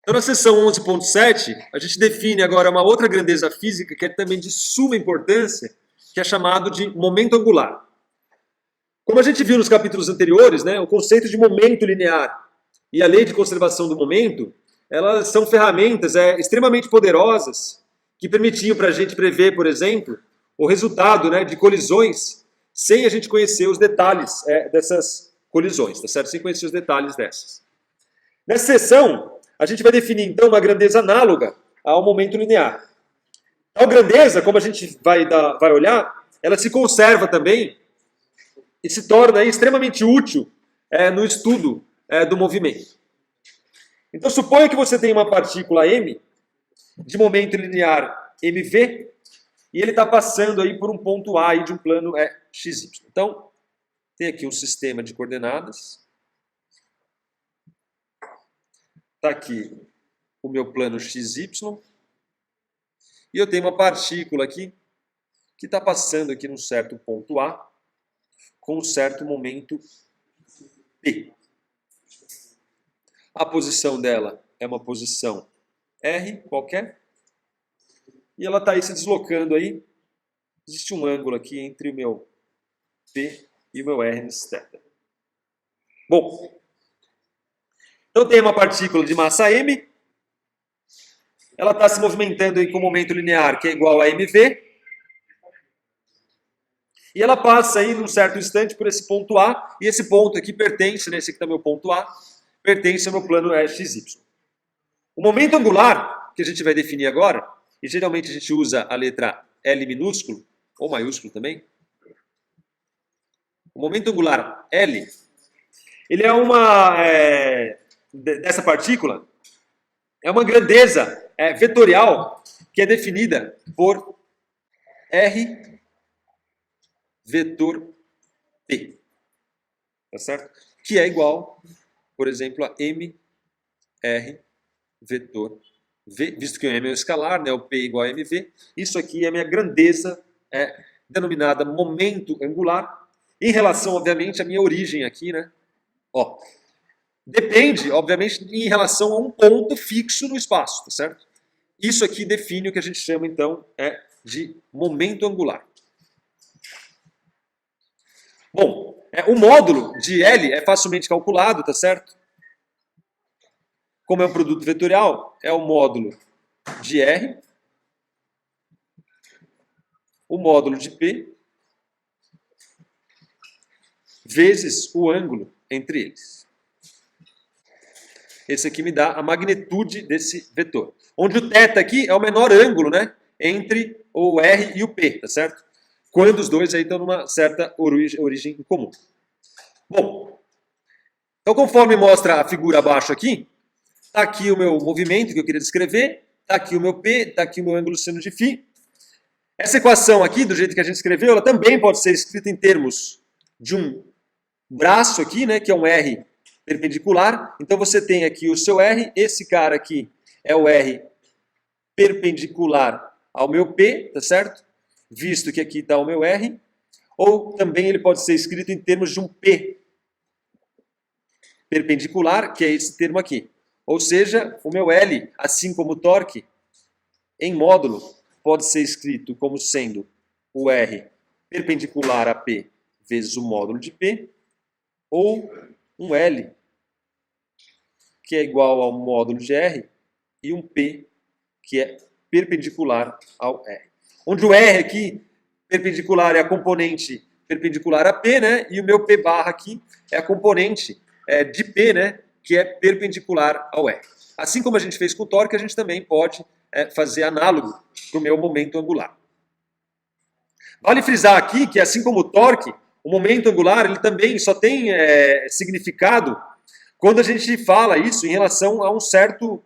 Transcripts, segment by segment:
Então, na seção 11.7, a gente define agora uma outra grandeza física que é também de suma importância, que é chamado de momento angular. Como a gente viu nos capítulos anteriores, né, o conceito de momento linear e a lei de conservação do momento, elas são ferramentas extremamente poderosas que permitiam para a gente prever, por exemplo, o resultado, né, de colisões sem a gente conhecer os detalhes dessas colisões, tá certo? Sem conhecer os detalhes dessas. Nessa seção, a gente vai definir então uma grandeza análoga ao momento linear. A grandeza, como a gente vai olhar, ela se conserva também e se torna extremamente útil no estudo do movimento. Então, suponha que você tem uma partícula m de momento linear mv e ele está passando aí por um ponto A aí de um plano xy. Então, tem aqui um sistema de coordenadas. Está aqui o meu plano xy. E eu tenho uma partícula aqui que está passando aqui num certo ponto A com um certo momento P. A posição dela é uma posição R qualquer. E ela está aí se deslocando aí. Existe um ângulo aqui entre o meu P e o meu R nesse θ. Bom, então tem uma partícula de massa m. Ela está se movimentando aí com momento linear, que é igual a mv. E ela passa aí num certo instante por esse ponto A. E esse ponto aqui pertence, né, esse aqui está meu ponto A, pertence ao meu plano xy. O momento angular, que a gente vai definir agora, e geralmente a gente usa a letra L minúsculo, ou maiúsculo também. O momento angular L, ele é dessa partícula, é uma grandeza vetorial que é definida por R vetor P. Tá certo? Que é igual, por exemplo, a M R vetor V, visto que o M é um escalar, né, o P é igual a MV. Isso aqui é a minha grandeza denominada momento angular, em relação, obviamente, à minha origem aqui, né? Ó, depende, obviamente, em relação a um ponto fixo no espaço, tá certo? Isso aqui define o que a gente chama, então, de momento angular. Bom, o módulo de L é facilmente calculado, tá certo? Como é um produto vetorial, é o módulo de R, o módulo de P, vezes o ângulo entre eles. Esse aqui me dá a magnitude desse vetor. Onde o θ aqui é o menor ângulo, né, entre o R e o P, tá certo? Quando os dois aí estão numa certa origem em comum. Bom, então conforme mostra a figura abaixo aqui, está aqui o meu movimento que eu queria descrever, está aqui o meu P, está aqui o meu ângulo seno de φ. Essa equação aqui, do jeito que a gente escreveu, ela também pode ser escrita em termos de um braço aqui, né, que é um R perpendicular. Então você tem aqui o seu R, esse cara aqui é o R perpendicular ao meu P, tá certo? Visto que aqui está o meu R. Ou também ele pode ser escrito em termos de um P perpendicular, que é esse termo aqui. Ou seja, o meu L, assim como o torque, em módulo, pode ser escrito como sendo o R perpendicular a P vezes o módulo de P, ou um L, que é igual ao módulo de R, e um P, que é perpendicular ao R. Onde o R aqui, perpendicular, é a componente perpendicular a P, né? E o meu P barra aqui é a componente de P, né? Que é perpendicular ao R. Assim como a gente fez com o torque, a gente também pode fazer análogo para o meu momento angular. Vale frisar aqui que, assim como o torque, o momento angular ele também só tem significado quando a gente fala isso em relação a um certo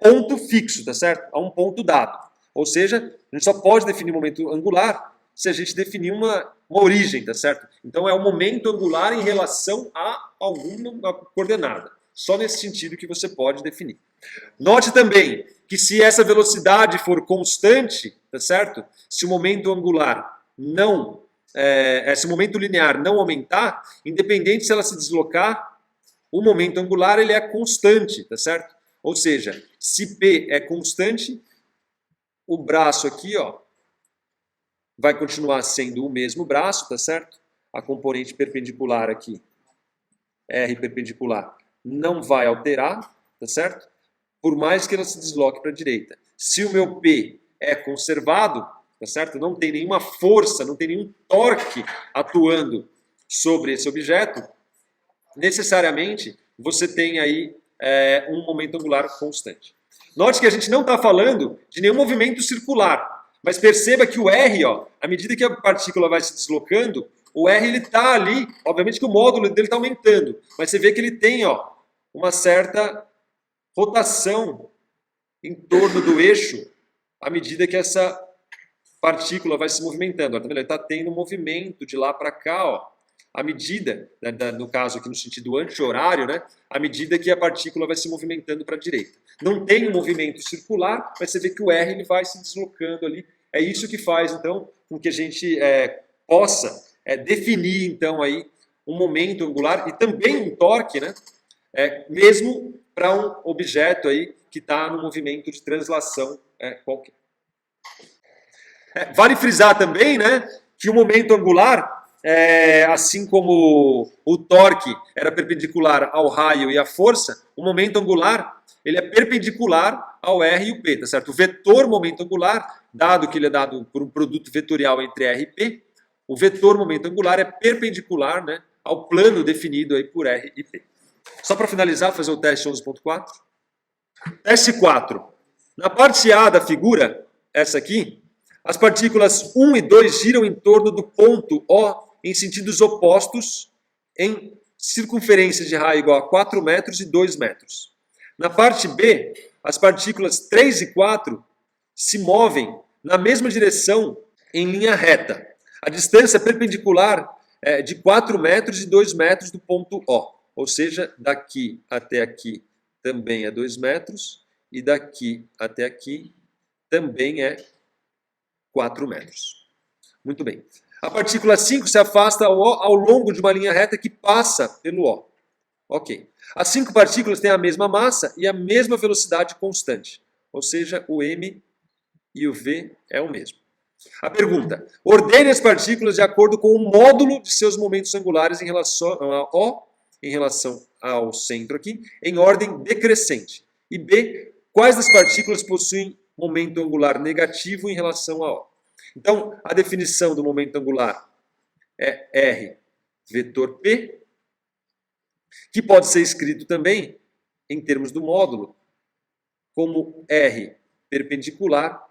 ponto fixo, tá certo? A um ponto dado. Ou seja, a gente só pode definir momento angular se a gente definir uma origem, tá certo? Então é o momento angular em relação a alguma coordenada. Só nesse sentido que você pode definir. Note também que se essa velocidade for constante, tá certo? Se o momento angular não, se o momento linear não aumentar, independente se ela se deslocar, o momento angular ele é constante, tá certo? Ou seja, se P é constante, o braço aqui, ó, vai continuar sendo o mesmo braço, tá certo? A componente perpendicular aqui, R perpendicular, não vai alterar, tá certo? Por mais que ela se desloque para a direita. Se o meu P é conservado, tá certo? Não tem nenhuma força, não tem nenhum torque atuando sobre esse objeto, necessariamente você tem aí um momento angular constante. Note que a gente não está falando de nenhum movimento circular, mas perceba que o R, ó, à medida que a partícula vai se deslocando, o R está ali, obviamente que o módulo dele está aumentando, mas você vê que ele tem, ó, uma certa rotação em torno do eixo à medida que essa partícula vai se movimentando. Ó, tá vendo? Ele está tendo um movimento de lá para cá, ó, à medida, no caso aqui no sentido anti-horário, né, à medida que a partícula vai se movimentando para a direita. Não tem um movimento circular, mas você vê que o R ele vai se deslocando ali. É isso que faz, então, com que a gente possa definir, então, aí, um momento angular e também um torque, né, mesmo para um objeto aí que está no movimento de translação qualquer. Vale frisar também, né, que o momento angular, assim como o torque era perpendicular ao raio e à força, o momento angular ele é perpendicular ao R e o P, tá certo? O vetor momento angular, dado que ele é dado por um produto vetorial entre R e P, o vetor momento angular é perpendicular, né, ao plano definido aí por R e P. Só para finalizar, fazer o teste 11.4. Teste 4. Na parte A da figura, essa aqui, as partículas 1 e 2 giram em torno do ponto O em sentidos opostos em circunferência de raio igual a 4 metros e 2 metros. Na parte B, as partículas 3 e 4 se movem na mesma direção em linha reta. A distância perpendicular é de 4 metros e 2 metros do ponto O. Ou seja, daqui até aqui também é 2 metros e daqui até aqui também é 4 metros. Muito bem. A partícula 5 se afasta ao longo de uma linha reta que passa pelo O. Ok. As 5 partículas têm a mesma massa e a mesma velocidade constante. Ou seja, o M e o V é o mesmo. A pergunta: ordene as partículas de acordo com o módulo de seus momentos angulares em relação a O, em relação ao centro aqui, em ordem decrescente. E B, quais das partículas possuem momento angular negativo em relação a O? Então, a definição do momento angular é R vetor P, que pode ser escrito também, em termos do módulo, como R perpendicular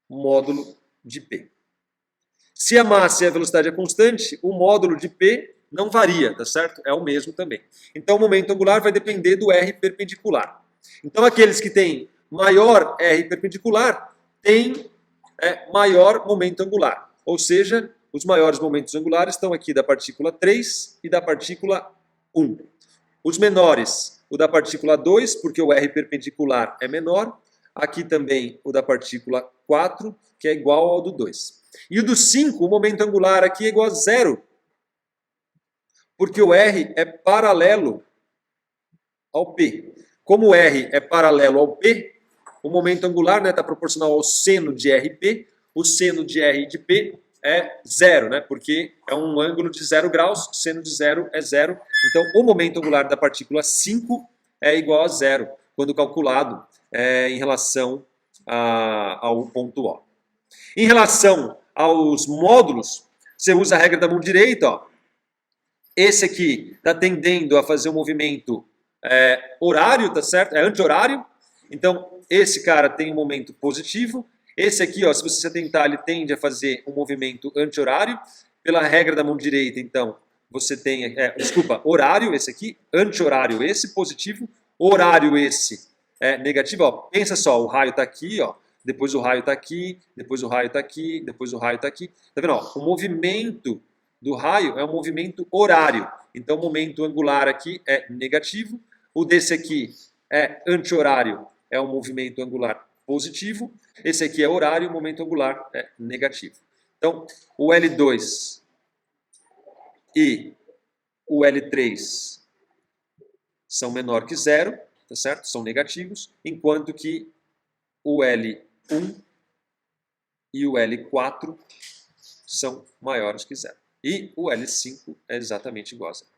módulo de P. Se a massa e a velocidade é constante, o módulo de P não varia, tá certo? É o mesmo também. Então, o momento angular vai depender do R perpendicular. Então, aqueles que têm maior R perpendicular têm maior momento angular. Ou seja, os maiores momentos angulares estão aqui da partícula 3 e da partícula 1. Os menores, o da partícula 2, porque o R perpendicular é menor. Aqui também o da partícula 4, que é igual ao do 2. E o do 5, o momento angular aqui é igual a 0. Porque o R é paralelo ao P. Como o R é paralelo ao P, o momento angular está proporcional ao seno de RP. O seno de R de P é 0, né? Porque é um ângulo de 0 graus, seno de 0 é 0. Então, o momento angular da partícula 5 é igual a 0, quando calculado em relação ao ponto O. Em relação aos módulos, você usa a regra da mão direita. Ó. Esse aqui está tendendo a fazer um movimento horário, tá certo? É anti-horário. Então, esse cara tem um momento positivo. Esse aqui, ó, se você se atentar, ele tende a fazer um movimento anti-horário. Pela regra da mão direita, então, você tem, horário, esse aqui, anti-horário, esse positivo, horário, esse negativo. Ó, pensa só, o raio está aqui, ó, depois o raio está aqui, depois o raio está aqui, depois o raio está aqui. Tá vendo? Ó, o movimento do raio é um movimento horário. Então, o momento angular aqui é negativo. O desse aqui é anti-horário, é um movimento angular positivo. Esse aqui é horário, o momento angular é negativo. Então, o L2 e o L3 são menor que 0. tá certo? São negativos, enquanto que o L1 e o L4 são maiores que zero. E o L5 é exatamente igual a zero.